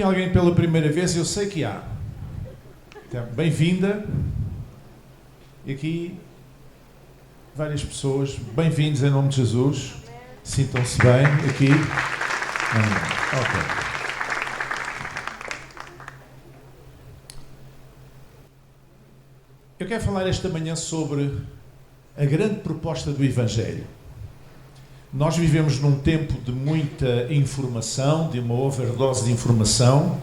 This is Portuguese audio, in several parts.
aqui alguém pela primeira vez? Eu sei que há. Então, bem-vinda. E aqui várias pessoas. Bem-vindos em nome de Jesus. Sintam-se bem aqui. Ok. Eu quero falar esta manhã sobre a grande proposta do Evangelho. Nós vivemos num tempo de muita informação, de uma overdose de informação,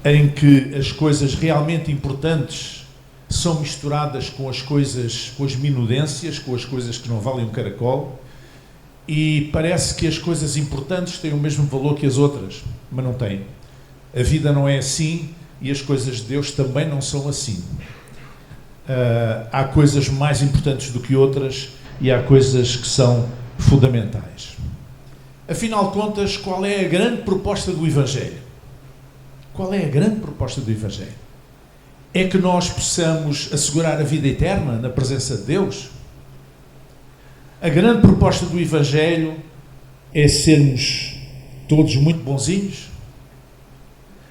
em que as coisas realmente importantes são misturadas com as coisas, com as minudências, com as coisas que não valem um caracol, e parece que as coisas importantes têm o mesmo valor que as outras, mas não têm. A vida não é assim e as coisas de Deus também não são assim. Há coisas mais importantes do que outras e há coisas que são fundamentais. Afinal de contas, qual é a grande proposta do Evangelho? Qual é a grande proposta do Evangelho? É que nós possamos assegurar a vida eterna na presença de Deus? A grande proposta do Evangelho é sermos todos muito bonzinhos?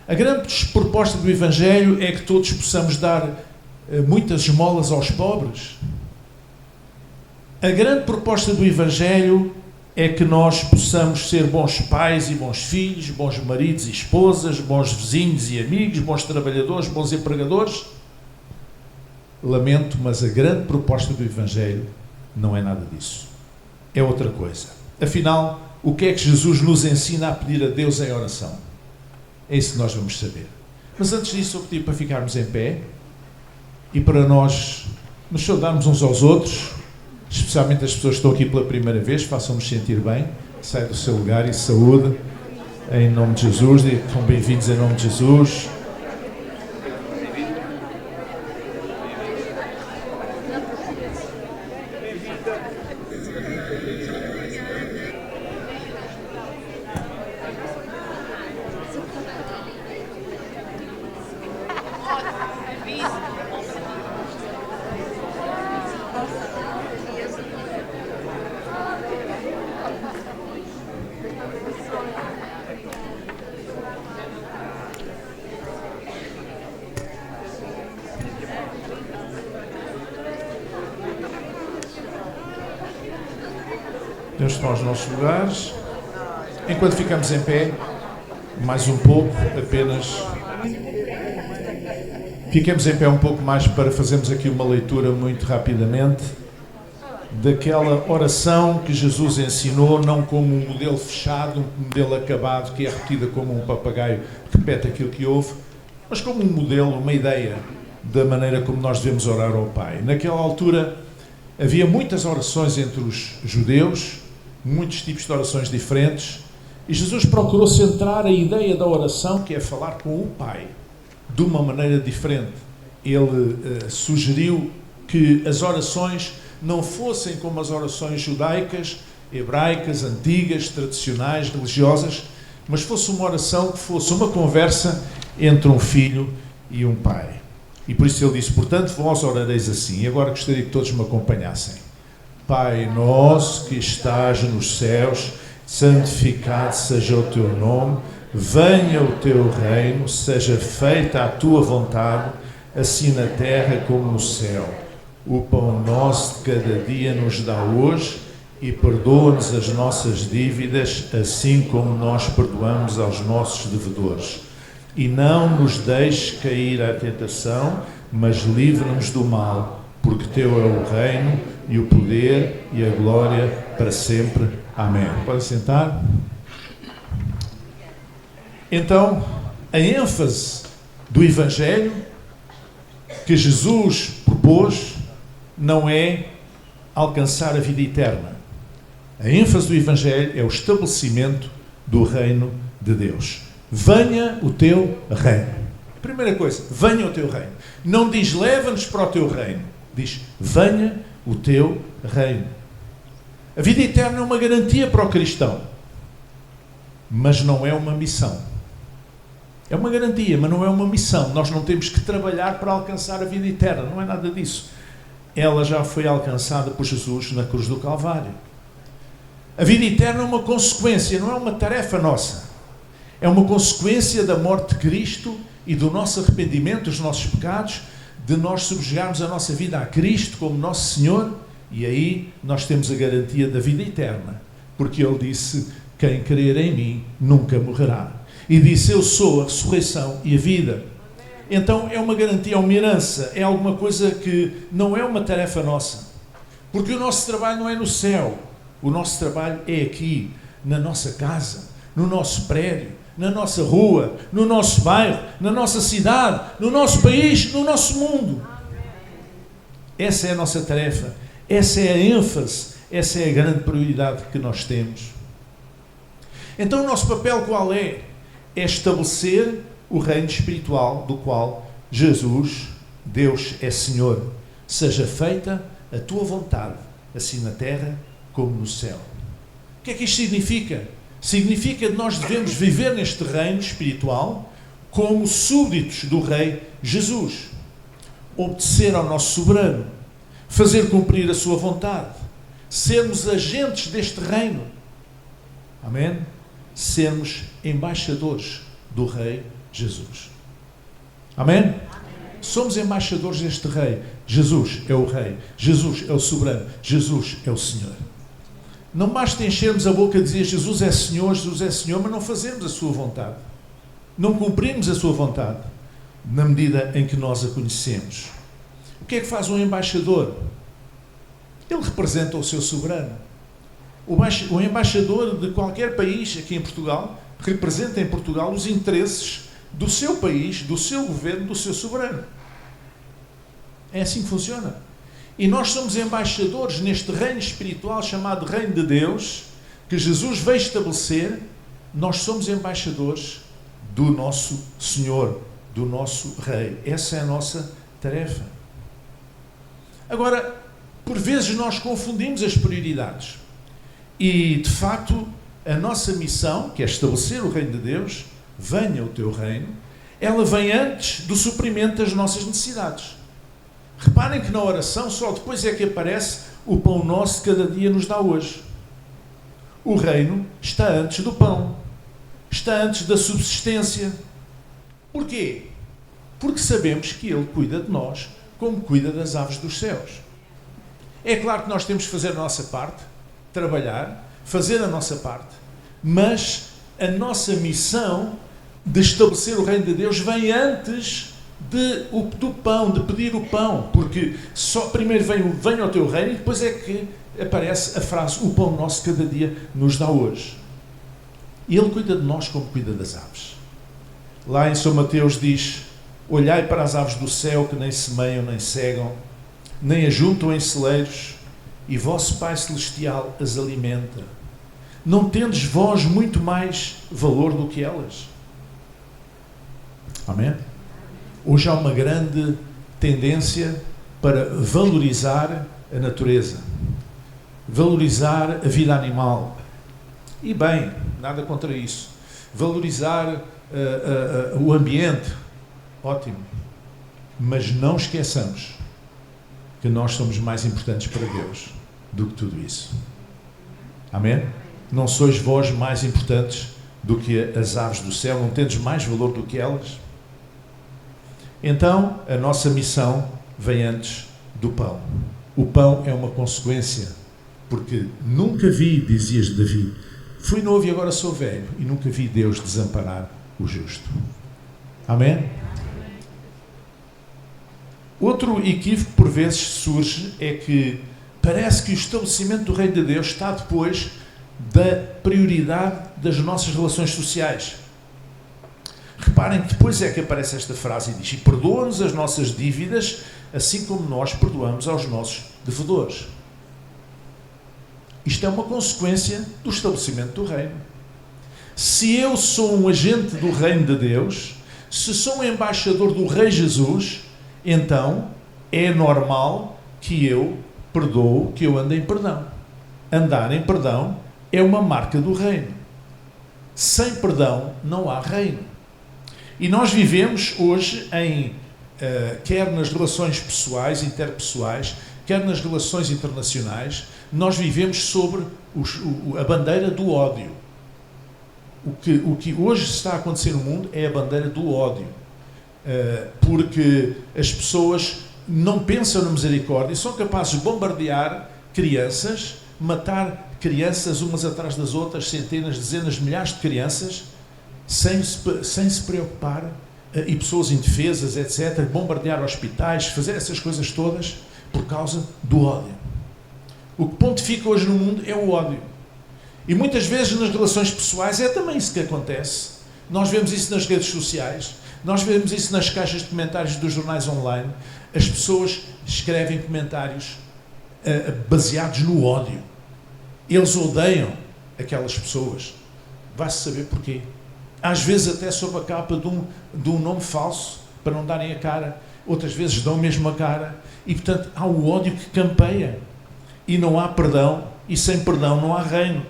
A grande proposta do Evangelho é que todos possamos dar muitas esmolas aos pobres? A grande proposta do Evangelho é que nós possamos ser bons pais e bons filhos, bons maridos e esposas, bons vizinhos e amigos, bons trabalhadores, bons empregadores? Lamento, mas a grande proposta do Evangelho não é nada disso. É outra coisa. Afinal, o que é que Jesus nos ensina a pedir a Deus em oração? É isso que nós vamos saber. Mas antes disso, eu pedi para ficarmos em pé e para nós nos saudarmos uns aos outros, especialmente as pessoas que estão aqui pela primeira vez, façam-nos sentir bem, sai do seu lugar e saúde, em nome de Jesus, são bem-vindos em nome de Jesus. Deus está aos nossos lugares. Enquanto ficamos em pé, mais um pouco, apenas. Fiquemos em pé um pouco mais para fazermos aqui uma leitura muito rapidamente daquela oração que Jesus ensinou, não como um modelo fechado, um modelo acabado, que é repetida como um papagaio que repete aquilo que ouve, mas como um modelo, uma ideia da maneira como nós devemos orar ao Pai. Naquela altura havia muitas orações entre os judeus, muitos tipos de orações diferentes, e Jesus procurou centrar a ideia da oração, que é falar com o Pai, de uma maneira diferente. Ele sugeriu que as orações não fossem como as orações judaicas, hebraicas, antigas, tradicionais, religiosas, mas fosse uma oração que fosse uma conversa entre um filho e um pai. E por isso ele disse, portanto, vós orareis assim. E agora gostaria que todos me acompanhassem. Pai nosso que estás nos céus, santificado seja o teu nome, venha o teu reino, seja feita a tua vontade, assim na terra como no céu. O pão nosso de cada dia nos dá hoje e perdoa-nos as nossas dívidas, assim como nós perdoamos aos nossos devedores. E não nos deixes cair à tentação, mas livra-nos do mal, porque teu é o reino e o poder e a glória para sempre. Amém. Podem sentar. Então, a ênfase do Evangelho que Jesus propôs não é alcançar a vida eterna. A ênfase do Evangelho é o estabelecimento do reino de Deus. Venha o teu reino. Primeira coisa, venha o teu reino. Não diz leva-nos para o teu reino. Diz venha o teu reino. A vida eterna é uma garantia para o cristão, mas não é uma missão. É uma garantia, mas não é uma missão. Nós não temos que trabalhar para alcançar a vida eterna. Não é nada disso. Ela já foi alcançada por Jesus na cruz do Calvário. A vida eterna é uma consequência, não é uma tarefa nossa. É uma consequência da morte de Cristo e do nosso arrependimento dos nossos pecados, de nós subjugarmos a nossa vida a Cristo como nosso Senhor, e aí nós temos a garantia da vida eterna, porque Ele disse: quem crer em mim nunca morrerá. E disse: eu sou a ressurreição e a vida. Então é uma garantia, é uma herança, é alguma coisa que não é uma tarefa nossa, porque o nosso trabalho não é no céu, o nosso trabalho é aqui, na nossa casa, no nosso prédio, na nossa rua, no nosso bairro, na nossa cidade, no nosso país, no nosso mundo. Essa é a nossa tarefa, essa é a ênfase, essa é a grande prioridade que nós temos. Então o nosso papel qual é? É estabelecer o reino espiritual do qual Jesus, Deus, é Senhor. Seja feita a tua vontade, assim na terra como no céu. O que é que isto significa? Significa que nós devemos viver neste reino espiritual como súditos do Rei Jesus. Obedecer ao nosso soberano, fazer cumprir a sua vontade, sermos agentes deste reino. Amém? Sermos embaixadores do Rei Jesus. Amém? Amém? Somos embaixadores deste Rei. Jesus é o Rei, Jesus é o soberano, Jesus é o Senhor. Não basta enchermos a boca a dizer Jesus é Senhor, mas não fazemos a sua vontade. Não cumprimos a sua vontade na medida em que nós a conhecemos. O que é que faz um embaixador? Ele representa o seu soberano. O embaixador de qualquer país aqui em Portugal representa em Portugal os interesses do seu país, do seu governo, do seu soberano. É assim que funciona. E nós somos embaixadores neste reino espiritual chamado Reino de Deus, que Jesus veio estabelecer. Nós somos embaixadores do nosso Senhor, do nosso Rei. Essa é a nossa tarefa. Agora, por vezes nós confundimos as prioridades. E, de facto, a nossa missão, que é estabelecer o Reino de Deus, venha o teu reino, ela vem antes do suprimento das nossas necessidades. Reparem que na oração só depois é que aparece o pão nosso de cada dia nos dá hoje. O reino está antes do pão, está antes da subsistência. Porquê? Porque sabemos que Ele cuida de nós como cuida das aves dos céus. É claro que nós temos que fazer a nossa parte, trabalhar, fazer a nossa parte, mas a nossa missão de estabelecer o reino de Deus vem antes do pão, de pedir o pão, porque só primeiro vem ao teu reino e depois é que aparece a frase: o pão nosso cada dia nos dá hoje. E Ele cuida de nós como cuida das aves. Lá em São Mateus diz: olhai para as aves do céu, que nem semeiam, nem cegam, nem ajuntam em celeiros, e vosso Pai Celestial as alimenta. Não tendes vós muito mais valor do que elas? Amém? Hoje há uma grande tendência para valorizar a natureza, valorizar a vida animal. E bem, nada contra isso. Valorizar o ambiente, ótimo. Mas não esqueçamos que nós somos mais importantes para Deus do que tudo isso. Amém? Não sois vós mais importantes do que as aves do céu? Não tendes mais valor do que elas? Então, a nossa missão vem antes do pão. O pão é uma consequência, porque nunca vi, dizias Davi, fui novo e agora sou velho, e nunca vi Deus desamparar o justo. Amém? Outro equívoco que por vezes surge é que parece que o estabelecimento do reino de Deus está depois da prioridade das nossas relações sociais. Reparem que depois é que aparece esta frase e diz: e perdoa-nos as nossas dívidas, assim como nós perdoamos aos nossos devedores. Isto é uma consequência do estabelecimento do reino. Se eu sou um agente do reino de Deus, se sou um embaixador do Rei Jesus, então é normal que eu perdoo, que eu ande em perdão. Andar em perdão é uma marca do reino. Sem perdão não há reino. E nós vivemos hoje quer nas relações pessoais, interpessoais, quer nas relações internacionais, nós vivemos sobre a bandeira do ódio. o que hoje está a acontecer no mundo é a bandeira do ódio. Porque as pessoas não pensam na misericórdia e são capazes de bombardear crianças, matar crianças umas atrás das outras, centenas, dezenas de milhares de crianças, sem se preocupar, e pessoas indefesas, etc., bombardear hospitais, fazer essas coisas todas por causa do ódio. O que pontifica hoje no mundo é o ódio. E muitas vezes nas relações pessoais é também isso que acontece. Nós vemos isso nas redes sociais, nós vemos isso nas caixas de comentários dos jornais online. As pessoas escrevem comentários baseados no ódio. Eles odeiam aquelas pessoas. Vai-se saber porquê. Às vezes até sob a capa de um nome falso, para não darem a cara. Outras vezes dão mesmo a cara. E, portanto, há o ódio que campeia. E não há perdão. E sem perdão não há reino.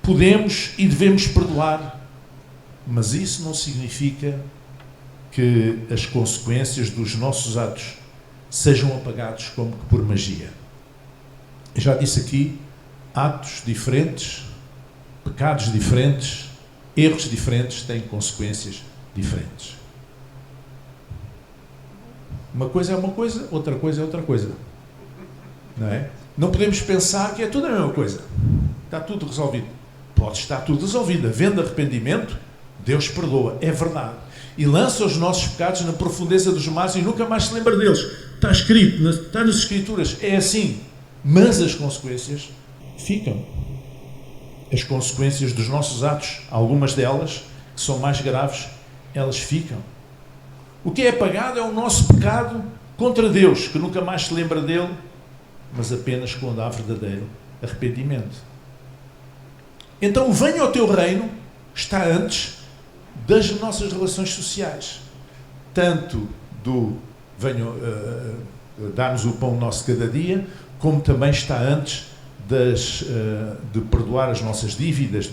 Podemos e devemos perdoar. Mas isso não significa que as consequências dos nossos atos sejam apagados como que por magia. Eu já disse aqui, atos diferentes, pecados diferentes, erros diferentes têm consequências diferentes. Uma coisa é uma coisa, outra coisa é outra coisa. Não é? Não podemos pensar que é tudo a mesma coisa. Está tudo resolvido. Pode estar tudo resolvido. Havendo arrependimento, Deus perdoa. É verdade. E lança os nossos pecados na profundeza dos mares e nunca mais se lembra deles. Está escrito, está nas Escrituras. É assim. Mas as consequências ficam. As consequências dos nossos atos, algumas delas, que são mais graves, elas ficam. O que é apagado é o nosso pecado contra Deus, que nunca mais se lembra dele, mas apenas quando há verdadeiro arrependimento. Então, venha ao teu reino, está antes das nossas relações sociais. Tanto do venha dar-nos o pão nosso de cada dia, como também está antes de perdoar as nossas dívidas,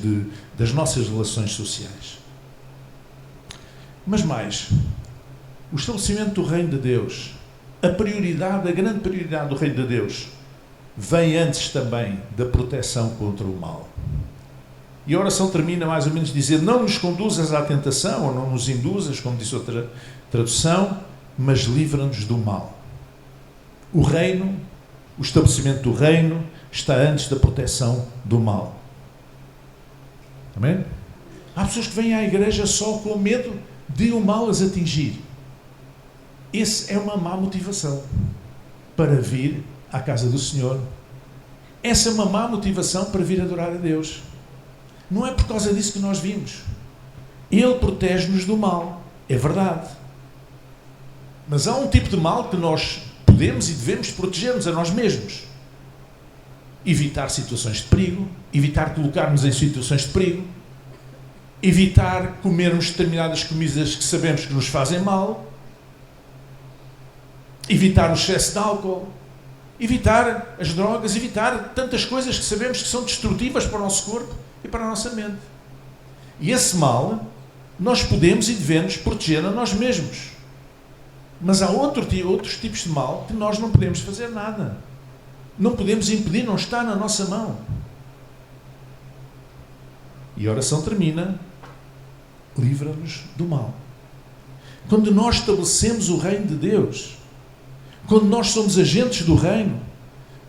das nossas relações sociais. Mas mais, o estabelecimento do reino de Deus, a grande prioridade do reino de Deus, vem antes também da proteção contra o mal. E a oração termina mais ou menos dizendo: não nos conduzas à tentação, ou não nos induzas, como diz outra tradução, mas livra-nos do mal. O reino, o estabelecimento do reino, está antes da proteção do mal. Amém? Há pessoas que vêm à igreja só com medo de o mal as atingir. Essa é uma má motivação para vir à casa do Senhor. Essa é uma má motivação para vir adorar a Deus. Não é por causa disso que nós vimos. Ele protege-nos do mal. É verdade. Mas há um tipo de mal que nós podemos e devemos proteger-nos a nós mesmos. Evitar situações de perigo, evitar colocar-nos em situações de perigo, evitar comermos determinadas comidas que sabemos que nos fazem mal, evitar o excesso de álcool, evitar as drogas, evitar tantas coisas que sabemos que são destrutivas para o nosso corpo e para a nossa mente. E esse mal nós podemos e devemos proteger a nós mesmos. Mas há outros tipos de mal que nós não podemos fazer nada. Não podemos impedir, não está na nossa mão. E a oração termina: livra-nos do mal. Quando nós estabelecemos o reino de Deus, quando nós somos agentes do reino,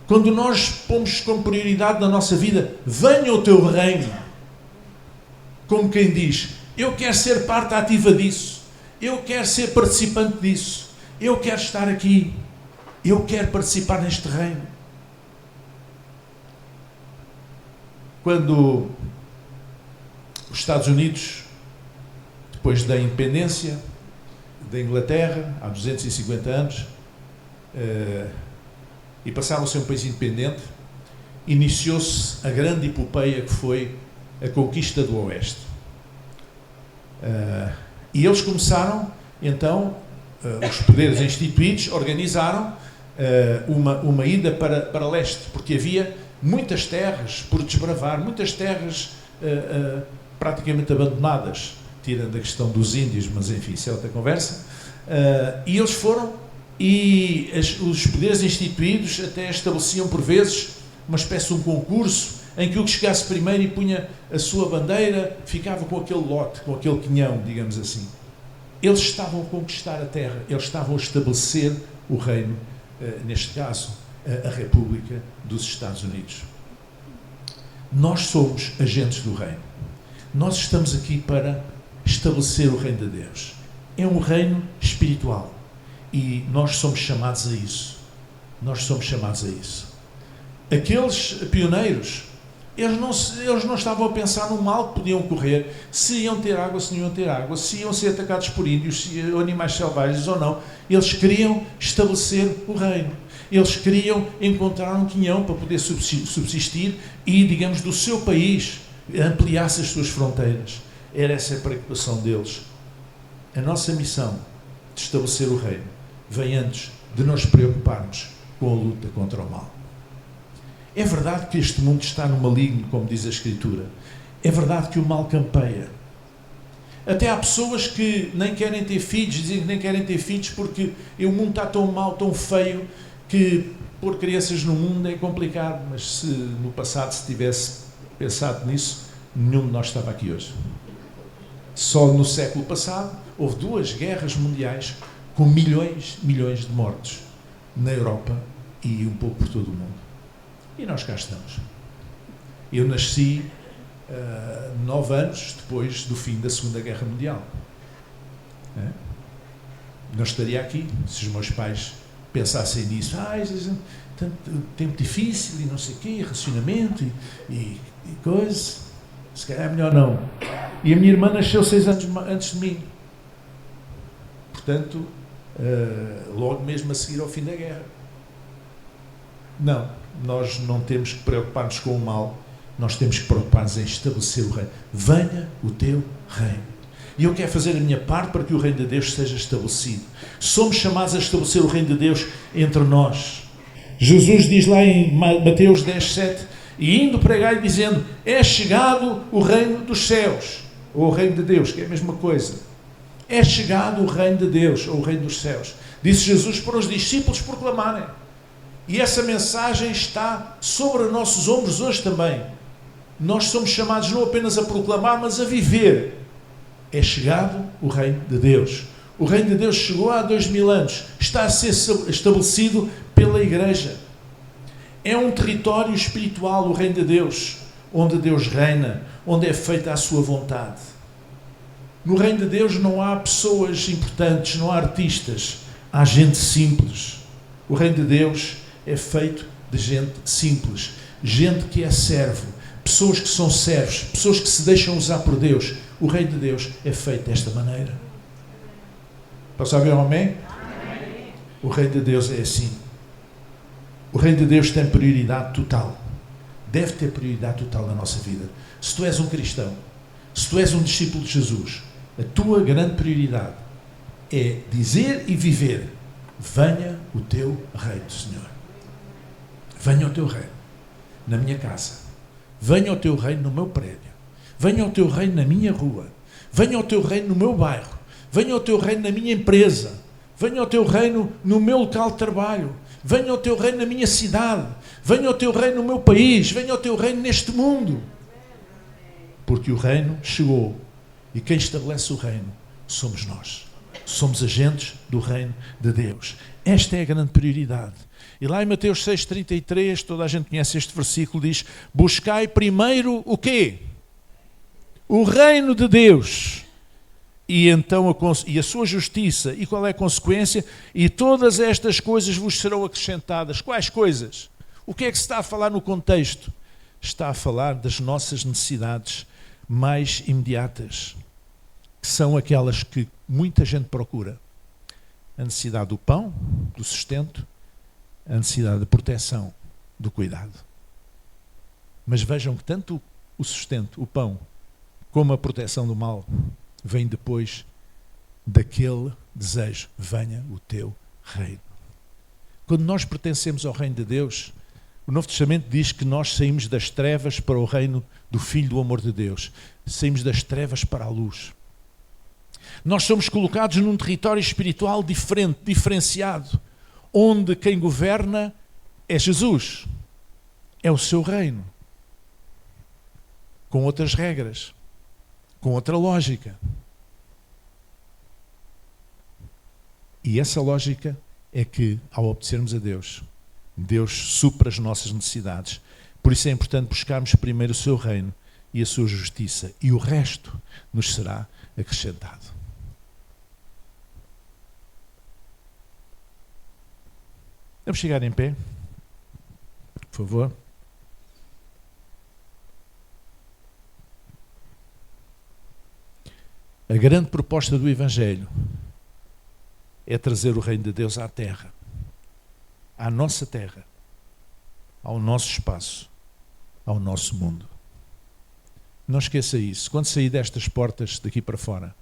quando nós pomos como prioridade na nossa vida: venha o teu reino, como quem diz, eu quero ser parte ativa disso, eu quero ser participante disso, eu quero estar aqui, eu quero participar neste reino. Quando os Estados Unidos, depois da independência da Inglaterra, há 250 anos, e passaram a ser um país independente, iniciou-se a grande epopeia que foi a conquista do Oeste. E eles começaram, então, os poderes instituídos organizaram uma ida para leste, porque havia muitas terras por desbravar, muitas terras praticamente abandonadas, tirando a questão dos índios, mas enfim, isso é outra conversa. E eles foram, e os poderes instituídos até estabeleciam por vezes uma espécie de um concurso em que o que chegasse primeiro e punha a sua bandeira ficava com aquele lote, com aquele quinhão, digamos assim. Eles estavam a conquistar a terra, eles estavam a estabelecer o reino, neste caso, a República dos Estados Unidos. Nós somos agentes do reino. Nós estamos aqui para estabelecer o reino de Deus. É um reino espiritual e nós somos chamados a isso. Nós somos chamados a isso. Aqueles pioneiros, eles não estavam a pensar no mal que podiam correr, se iam ter água, se não iam ter água, se iam ser atacados por índios, se animais selvagens ou não. Eles queriam estabelecer o reino. Eles queriam encontrar um quinhão para poder subsistir e, digamos, do seu país ampliasse as suas fronteiras. Era essa a preocupação deles. A nossa missão de estabelecer o reino vem antes de nos preocuparmos com a luta contra o mal. É verdade que este mundo está no maligno, como diz a Escritura. É verdade que o mal campeia. Até há pessoas que nem querem ter filhos, dizem que nem querem ter filhos porque o mundo está tão mau, tão feio, que pôr crianças no mundo é complicado. Mas se no passado se tivesse pensado nisso, nenhum de nós estava aqui hoje. Só no século passado houve 2 guerras mundiais com milhões de mortos na Europa e um pouco por todo o mundo. E nós cá estamos. Eu nasci 9 anos depois do fim da Segunda Guerra Mundial. Não estaria aqui se os meus pais pensassem nisso. Tanto tempo difícil e não sei o quê, racionamento e coisa. Se calhar é melhor não. E a minha irmã nasceu 6 anos antes de mim. Portanto, logo mesmo a seguir ao fim da guerra. Não, nós não temos que preocupar-nos com o mal, nós temos que preocupar-nos em estabelecer o reino. Venha o teu reino. E eu quero fazer a minha parte para que o reino de Deus seja estabelecido. Somos chamados a estabelecer o reino de Deus entre nós. Jesus diz lá em Mateus 10:7, e indo pregar e dizendo, é chegado o reino dos céus, ou o reino de Deus, que é a mesma coisa. É chegado o reino de Deus, ou o reino dos céus. Disse Jesus para os discípulos proclamarem. E essa mensagem está sobre os nossos ombros hoje também. Nós somos chamados não apenas a proclamar, mas a viver. É chegado o reino de Deus. O reino de Deus chegou há 2000 anos. Está a ser estabelecido pela Igreja. É um território espiritual, o reino de Deus, onde Deus reina, onde é feita a sua vontade. No reino de Deus não há pessoas importantes, não há artistas, há gente simples. O reino de Deus é feito de gente simples, gente que é servo, pessoas que são servos, pessoas que se deixam usar por Deus. O reino de Deus é feito desta maneira. Posso ouvir um amém? Amém? O reino de Deus é assim. O reino de Deus tem prioridade total. Deve ter prioridade total na nossa vida. Se tu és um cristão, se tu és um discípulo de Jesus, a tua grande prioridade é dizer e viver: venha o teu reino, Senhor. Venha o teu reino na minha casa. Venha o teu reino no meu prédio. Venha o teu reino na minha rua. Venha o teu reino no meu bairro. Venha o teu reino na minha empresa. Venha o teu reino no meu local de trabalho. Venha o teu reino na minha cidade. Venha o teu reino no meu país. Venha o teu reino neste mundo. Porque o reino chegou. E quem estabelece o reino somos nós. Somos agentes do reino de Deus. Esta é a grande prioridade. E lá em Mateus 6,33, toda a gente conhece este versículo, diz: buscai primeiro o quê? O reino de Deus. E então a sua justiça. E qual é a consequência? E todas estas coisas vos serão acrescentadas. Quais coisas? O que é que se está a falar no contexto? Está a falar das nossas necessidades mais imediatas, que são aquelas que muita gente procura. A necessidade do pão, do sustento, a necessidade de proteção, do cuidado. Mas vejam que tanto o sustento, o pão, como a proteção do mal, vem depois daquele desejo: venha o teu reino. Quando nós pertencemos ao reino de Deus, o Novo Testamento diz que nós saímos das trevas para o reino do Filho do amor de Deus. Saímos das trevas para a luz. Nós somos colocados num território espiritual diferente, diferenciado, onde quem governa é Jesus, é o seu reino. com outras regras, com outra lógica. E essa lógica é que, ao obedecermos a Deus, Deus supra as nossas necessidades. Por isso é importante buscarmos primeiro o seu reino e a sua justiça, e o resto nos será acrescentado. Vamos chegar em pé, por favor. A grande proposta do Evangelho é trazer o reino de Deus à terra, à nossa terra, ao nosso espaço, ao nosso mundo. Não esqueça isso. Quando sair destas portas daqui para fora,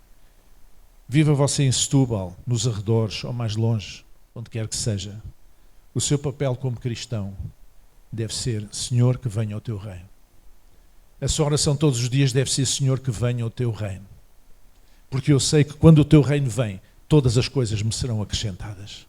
viva você em Setúbal, nos arredores ou mais longe, onde quer que seja, o seu papel como cristão deve ser: Senhor, que venha o teu reino. A sua oração todos os dias deve ser: Senhor, que venha o teu reino. Porque eu sei que quando o teu reino vem, todas as coisas me serão acrescentadas.